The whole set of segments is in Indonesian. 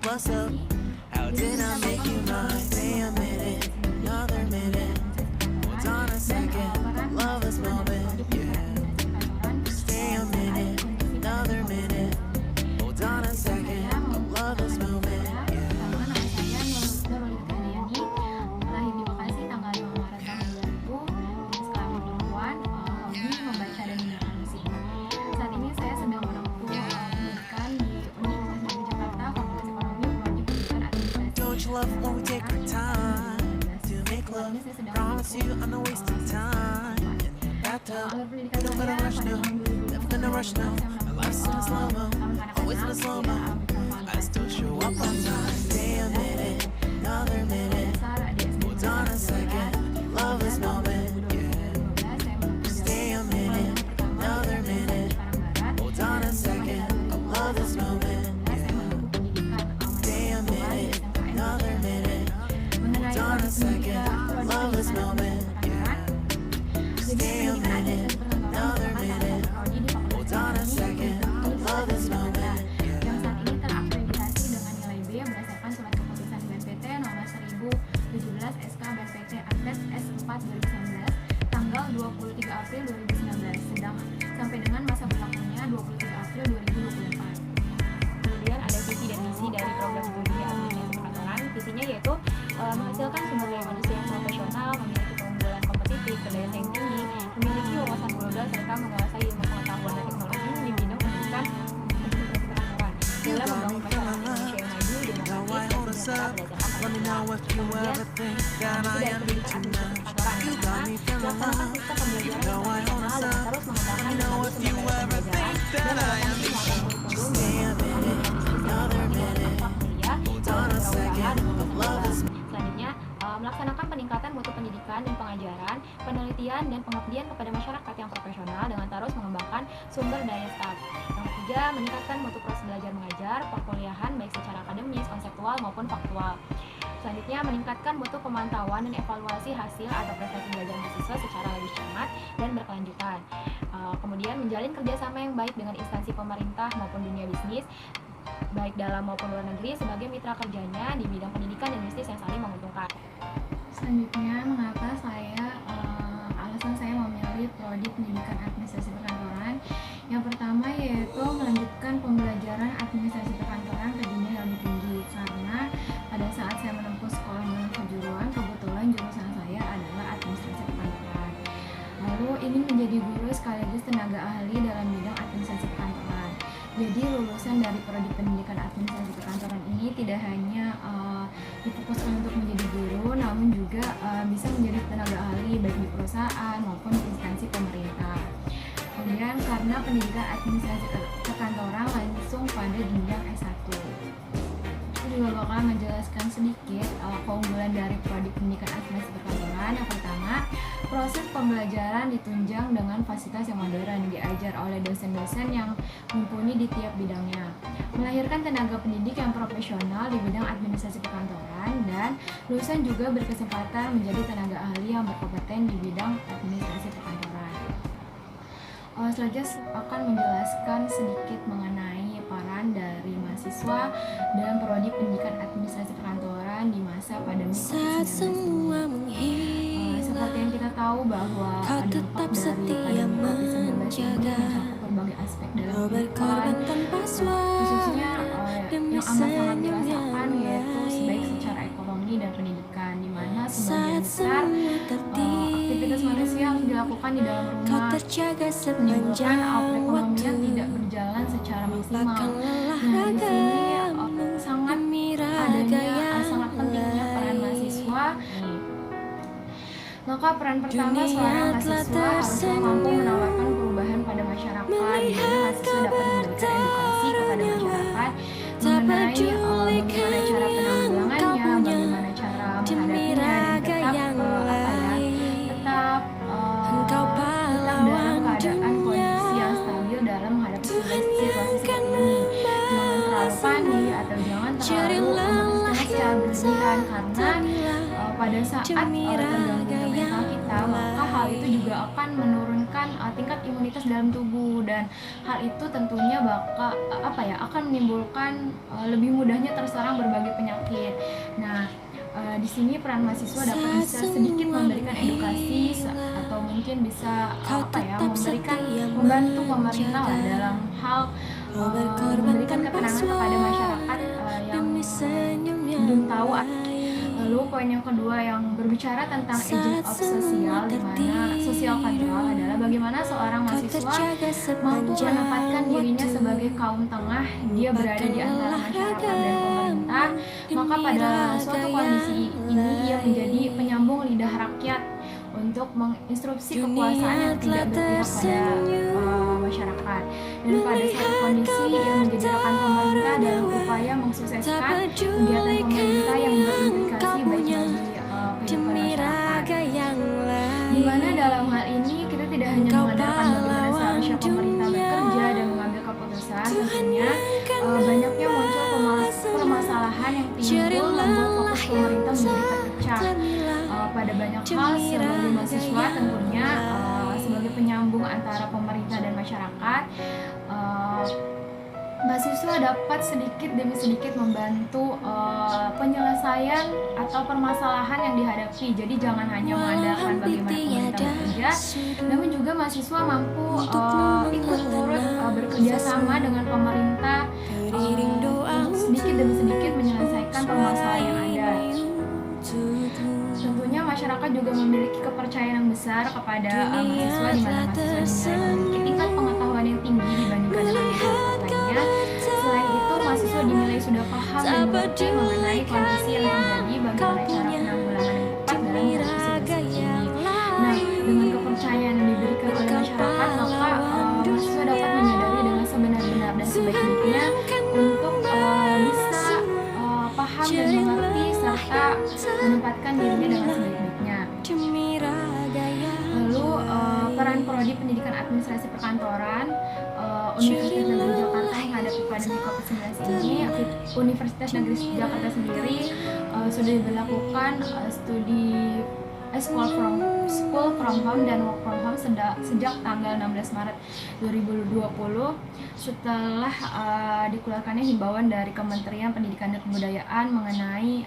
What's up? How did I make you mine? Stay a minute, another minute. Hold on a second, love this moment, yeah. Stay a minute, another minute. Hold on a second, I love this moment, yeah. Nama saya Nurul Dayani, lahir di Bekasi tanggal 2 Maret tahun 2000, jenis kelamin perempuan, hobi membaca dan mendengarkan musik. Saat ini saya sedang menempuh pendidikan di Universitas Negeri Jakarta, Fakultas Ekonomi, Prodi Pendidikan Administrasi. Don't you love when we take our time to make love? Promise you I'm not wasting time. In the bathtub, don't gotta rush now, never gonna rush now. My life's in a slow-mo, always in a slow-mo. I still show up on time. Stay a minute, another minute. Hold on a second, love this moment, yeah. Stay a minute, another minute. Hold on a second, I love this moment, yeah. Stay a minute, another minute. Hold on a second, I love this moment, yeah. Stay a minute, another minute. Hold on a second, I love this moment, yeah. Yang saat ini terakreditasi dengan nilai B berdasarkan surat keputusan BNPT nomor 1017 SK BNPT Atlet S4 2019 tanggal 23 April 2019 sedang sampai dengan masa berlakunya 23 April 2024. Kemudian ada visi dan misi dari program studi administrasi perkantoran. Visinya yaitu menghasilkan sumber daya manusia yang profesional, memiliki keunggulan kompetitif, berdaya saing tinggi, memiliki wawasan global serta menguasai ilmu pengetahuan dan teknologi di bidang pendidikan administrasi perkantoran. Dalam membangun masyarakat Indonesia yang maju, demokratis, dan sejahtera Let me know if you ever think that I am me tonight. You got me feeling love. You know I hold us up. Let me know if you ever think that I am me. Stay a minute, another minute. Hold on a second, love is. Selanjutnya, melaksanakan peningkatan mutu pendidikan dan pengajaran, penelitian dan pengabdian kepada masyarakat yang profesional dengan terus mengembangkan sumber daya staff. Yang ketiga, meningkatkan mutu proses belajar mengajar, perkuliahan baik secara akademis, konseptual maupun faktual. Selanjutnya, meningkatkan mutu pemantauan dan evaluasi hasil atau prestasi belajar mahasiswa secara lebih cermat dan berkelanjutan. Kemudian, menjalin kerjasama yang baik dengan instansi pemerintah maupun dunia bisnis, baik dalam maupun luar negeri sebagai mitra kerjanya di bidang pendidikan dan bisnis yang saling menguntungkan. Selanjutnya, mengapa alasan saya memilih prodi pendidikan administrasi perkantoran. Yang pertama yaitu melanjutkan pembelajaran administrasi perkantoran ke jenjang yang lebih tinggi, karena pada saat saya menempuh sekolah menengah kejuruan, kebetulan jurusan saya adalah administrasi perkantoran. Lalu ingin menjadi guru sekaligus tenaga ahli dalam bidang administrasi perkantoran. Jadi lulusan dari prodi pendidikan administrasi perkantoran ini tidak hanya difokuskan untuk menjadi guru, namun juga bisa menjadi tenaga ahli baik di perusahaan maupun di instansi pemerintah. Kemudian karena pendidikan administrasi perkantoran langsung pada jenjang S1. Saya juga bakal menjelaskan sedikit keunggulan dari prodi pendidikan administrasi perkantoran. Yang pertama, proses pembelajaran ditunjang dengan fasilitas yang modern, diajar oleh dosen-dosen yang mumpuni di tiap bidangnya, melahirkan tenaga pendidik yang profesional di bidang administrasi perkantoran, dan lulusan juga berkesempatan menjadi tenaga ahli yang berkompeten di bidang administrasi perkantoran. Selanjutnya akan menjelaskan sedikit mengenai peran dari mahasiswa dalam prodi pendidikan administrasi perkantoran di masa pandemi COVID-19 ini. Seperti yang kita tahu bahwa dampak dari pandemi COVID-19 ini mencakup berbagai aspek dalam kehidupan, khususnya yang amat sangat dirasakan yaitu baik secara ekonomi dan pendidikan, di mana sebagian besar aktivitas manusia harus dilakukan di dalam rumah, menimbulkan perekonomian tidak berjalan secara maksimal. Nah, di sini sangat pentingnya peran mahasiswa. Maka peran pertama seorang mahasiswa haruslah mampu menawarkan perubahan pada masyarakat, di mana mahasiswa dapat memberikan edukasi kepada masyarakat mengenai bagaimana cara penanggulangannya, bagaimana cara menghadapinya, dan tetap dalam keadaan kondisi yang stabil dalam menghadapi situasi seperti ini. Jangan terlalu panik atau jangan terlalu secara berlebihan, karena pada saat terganggunya mental kita, maka hal itu juga akan menurunkan tingkat imunitas dalam tubuh, dan hal itu tentunya bakal akan menimbulkan lebih mudahnya terserang berbagai penyakit. Nah, di sini peran mahasiswa dapat bisa sedikit memberikan edukasi atau mungkin bisa membantu pemerintah lah dalam hal memberikan keterangan kepada masyarakat yang belum tahu. Lalu poin yang kedua yang berbicara tentang agent of sosial, di mana social control adalah bagaimana seorang mahasiswa mampu menempatkan dirinya sebagai kaum tengah. Dia berada di antara masyarakat dan pemerintah, maka pada suatu kondisi ini ia menjadi penyambung lidah rakyat untuk menginstruksi kekuasaan yang tidak berpihak pada masyarakat, dan pada suatu kondisi ia menjadi rekan pemerintah dalam upaya mensukseskan kegiatan pemerintah yang berimplikasi baik bagi kehidupan masyarakat. Di mana dalam hal ini kita tidak hanya mengandalkan bagaimana seharusnya pemerintah bekerja dan mengambil keputusan, tentunya banyaknya muncul permasalahan yang timbul membuat fokus pemerintah menjadi terpecah pada banyak hal. Sebagai mahasiswa tentunya sebagai penyambung antara pemerintah dan masyarakat, mahasiswa dapat sedikit demi sedikit membantu penyelesaian atau permasalahan yang dihadapi. Jadi jangan hanya mengandalkan bagaimana pemerintah bekerja, namun juga mahasiswa mampu ikut turut bekerja sama dengan pemerintah sedikit demi sedikit menyelesaikan permasalahan yang ada. Tentunya masyarakat juga memiliki kepercayaan yang besar kepada mahasiswa, di mana mahasiswa memiliki tingkat pengetahuan yang tinggi dibandingkan dengan masyarakat lainnya. Selain itu, mahasiswa dinilai sudah paham dan mengerti mengenai kondisi yang terjadi, bagaimana cara penanggulangan yang tepat dalam menghadapi situasi ini. Nah, dengan kepercayaan yang diberikan oleh masyarakat, maka mahasiswa dapat menyadari dengan sebenar-benar dan sebaik-baiknya untuk bisa paham dan mengerti serta menempatkan dirinya dengan sebaik-baiknya. Lalu peran prodi pendidikan administrasi perkantoran Universitas Negeri Jakarta menghadapi pandemi COVID-19 ini. Universitas Negeri Jakarta sendiri sudah diberlakukan studi School from Home dan Work from Home sejak tanggal 16 Maret 2020 setelah dikeluarkannya himbauan dari Kementerian Pendidikan dan Kebudayaan mengenai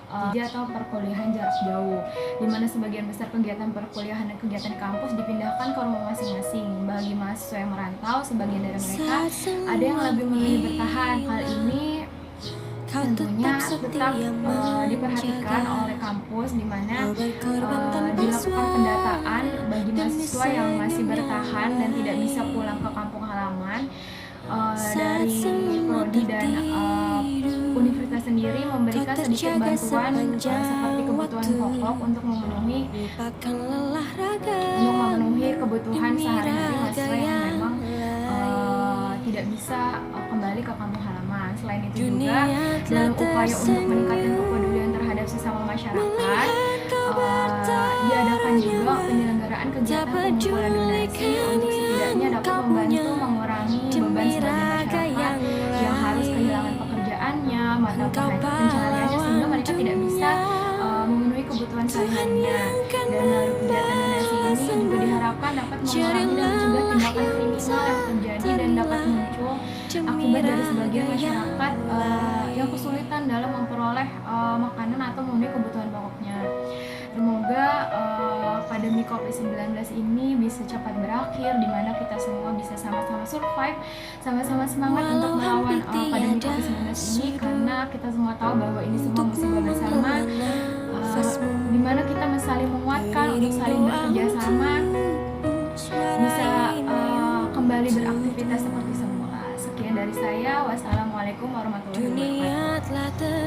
atau perkuliahan jarak jauh, di mana sebagian besar kegiatan perkuliahan dan kegiatan di kampus dipindahkan ke rumah masing-masing. Bagi mahasiswa yang merantau, sebagian dari mereka ada yang lebih memilih bertahan. Hal ini tentunya tetap diperhatikan oleh kampus, di mana dilakukan pendataan bagi mahasiswa yang masih bertahan dan tidak bisa pulang ke kampung halaman. Dari prodi dan universitas sendiri memberikan sedikit bantuan seperti kebutuhan pokok untuk memenuhi kebutuhan sehari-hari mahasiswa yang memang tidak bisa kembali ke kampung halaman. Selain itu juga dalam upaya untuk meningkatkan kepedulian terhadap sesama masyarakat, diadakan juga penyelenggaraan kegiatan pengumpulan donasi untuk setidaknya dapat membantu mengurangi beban sebagian masyarakat yang harus kehilangan pekerjaannya, mata pencahariannya, sehingga mereka tidak bisa memenuhi kebutuhan sehari-harinya. Dan melalui kegiatan donasi ini juga diharapkan dapat mengurangi dan mencegah tindakan kriminal yang terjadi dan dapat muncul akibat dari sebagian masyarakat yang kesulitan dalam memperoleh makanan atau memenuhi kebutuhan pokoknya. Semoga pandemi COVID-19 ini bisa cepat berakhir, di mana kita semua bisa sama-sama survive, sama-sama semangat untuk melawan pandemi COVID-19 ini, karena kita semua tahu bahwa ini semua musibah bersama, di mana kita saling menguatkan untuk saling bekerja sama, bisa kembali beraktivitas seperti semula. Sekian dari saya, wassalamualaikum warahmatullahi wabarakatuh.